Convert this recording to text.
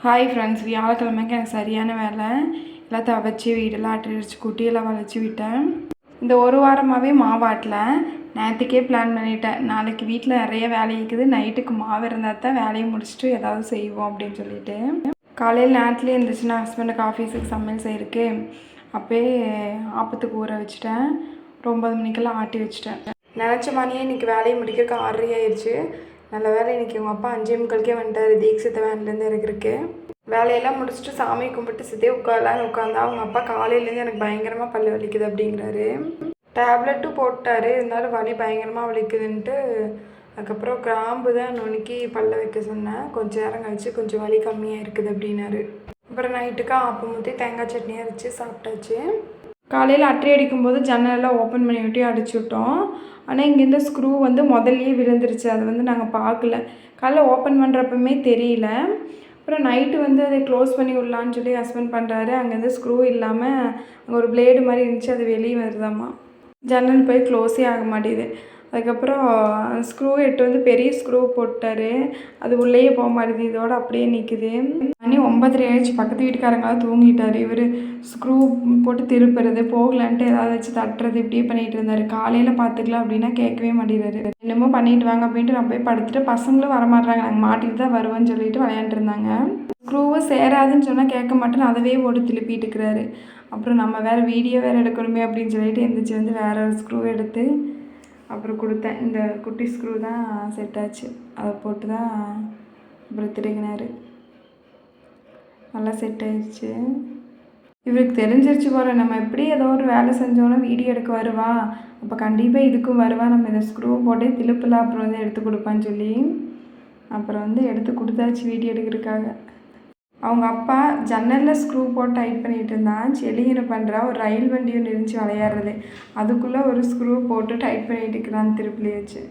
Hi friends, வியாழக்கிழமைக்கு எனக்கு சரியான வேலை. எல்லாம் துவைச்சி வீடெல்லாம் அடிச்சு குட்டியெல்லாம் வளைச்சி விட்டேன். இந்த ஒரு வாரமாகவே மாவாட்டல. நேற்றுக்கே பிளான் பண்ணிட்டேன், நாளைக்கு வீட்டில் நிறைய வேலை இருக்குது, நைட்டுக்கு மாவு இருந்தால் தான் வேலையை முடிச்சுட்டு ஏதாவது செய்வோம் அப்படின்னு சொல்லிட்டு. காலையில் நேரத்துலேயே இருந்துச்சுன்னா ஹஸ்பண்டுக்கு ஆஃபீஸுக்கு சமையல் செய்கிறதுக்கு அப்போயே ஆப்பத்துக்கு ஊற வச்சுட்டேன். ஒரு 9 மணிக்கெல்லாம் ஆட்டி வச்சுட்டேன். நினச்ச மாதிரியே இன்றைக்கி வேலையை முடிக்கிறதுக்கு 6:30 ஆயிடுச்சு. நல்ல வேலை இன்றைக்கி உங்கள் அப்பா 5:45 வந்துட்டார் தீக்ஷித்த வேன்லேருந்து இருக்கிறதுக்கு. வேலையெல்லாம் முடிச்சுட்டு சாமி கும்பிட்டு சித்தே உட்காந்தா அவங்க அப்பா காலையிலேருந்து எனக்கு பயங்கரமாக பல்லு வலிக்குது அப்படிங்கிறாரு. டேப்லெட்டும் போட்டார், இருந்தாலும் வலி பயங்கரமாக வலிக்குதுன்ட்டு அதுக்கப்புறம் கிராம்பு தான் நுணுக்கி பல்ல வைக்க சொன்னேன். கொஞ்சம் நேரம் கழிச்சு கொஞ்சம் வலி கம்மியாக இருக்குது அப்படின்னாரு. அப்புறம் நைட்டுக்கு ஆப்பம் ஊற்றி தேங்காய் சட்னி அரைச்சி சாப்பிட்டாச்சு. காலையில் அட்டை அடிக்கும்போது ஜன்னலெல்லாம் ஓப்பன் பண்ணி விட்டு அடிச்சு விட்டோம். ஆனால் இங்கேருந்து ஸ்க்ரூ முதல்லையே விழுந்துருச்சு. அது நாங்கள் பார்க்கல. காலைல ஓப்பன் பண்ணுறப்பமே தெரியல. அப்புறம் நைட்டு அதை க்ளோஸ் பண்ணி விடலான்னு சொல்லி ஹஸ்பண்ட் பண்ணுறாரு. அங்கேருந்து ஸ்க்ரூ இல்லாமல் அங்கே ஒரு பிளேடு மாதிரி இருந்துச்சு, அது வெளியே வருதாம்மா. ஜன்னல் போய் க்ளோஸே ஆக மாட்டேது. அதுக்கப்புறம் ஸ்க்ரூ பெரிய ஸ்க்ரூ போட்டார், அது உள்ளேயே போக மாட்டேது, இதோட அப்படியே நிற்குது. மணி 9:30 ஆயிடுச்சு. பக்கத்து வீட்டுக்காரங்களாம் தூங்கிட்டார். இவர் ஸ்க்ரூ போட்டு திருப்புறது, போகலான்ட்டு ஏதாவது வச்சு தட்டுறது இப்படியே பண்ணிகிட்டு இருந்தார். காலையில் பார்த்துக்கலாம் அப்படின்னா கேட்கவே மாட்டேறாரு. என்னமோ பண்ணிட்டு வாங்க அப்படின்ட்டு நான் போய் படுத்துட்டு, பசங்களும் வரமாட்டாங்க, நாங்கள் மாட்டிட்டு தான் வருவோன்னு சொல்லிட்டு விளையாண்டுட்டு இருந்தாங்க. ஸ்க்ரூவை சேராதுன்னு சொன்னால் கேட்க மாட்டேன்னு அதவே போட்டு திருப்பிட்டு இருக்கிறாரு. அப்புறம் நம்ம வேறு வீடியோ வேறு எடுக்கணுமே அப்படின்னு சொல்லிட்டு எந்திரிச்சு வேறு ஒரு ஸ்க்ரூ எடுத்து அப்புறம் கொடுத்தேன். இந்த குட்டி ஸ்க்ரூ தான் செட் ஆச்சு, அதை போட்டு தான் அப்புறம் திருகினார். நல்லா செட் ஆயிடுச்சு. இவருக்கு தெரிஞ்சிருச்சு போல, நம்ம எப்படி ஏதோ ஒரு வேலை செஞ்சோன்னா வீடியோ எடுக்க வருவா, அப்போ கண்டிப்பாக இதுக்கும் வருவா, நம்ம இந்த ஸ்க்ரூ போட்டே திருப்பலாம் அப்புறம் எடுத்து கொடுப்பான்னு சொல்லி அப்புறம் எடுத்து கொடுத்தாச்சு வீடியோ எடுக்கிறதுக்காக. அவங்க அப்பா ஜன்னலில் ஸ்க்ரூ போட்டு டைட் பண்ணிகிட்டு இருந்தான். செளி என்ன பண்ணுறா, ஒரு ரயில் வண்டி ஒன்று இருந்துச்சு விளையாடுறது, அதுக்குள்ளே ஒரு ஸ்க்ரூ போட்டு டைட் பண்ணிட்டு இருக்கிறான் திருப்பிலே வச்சு.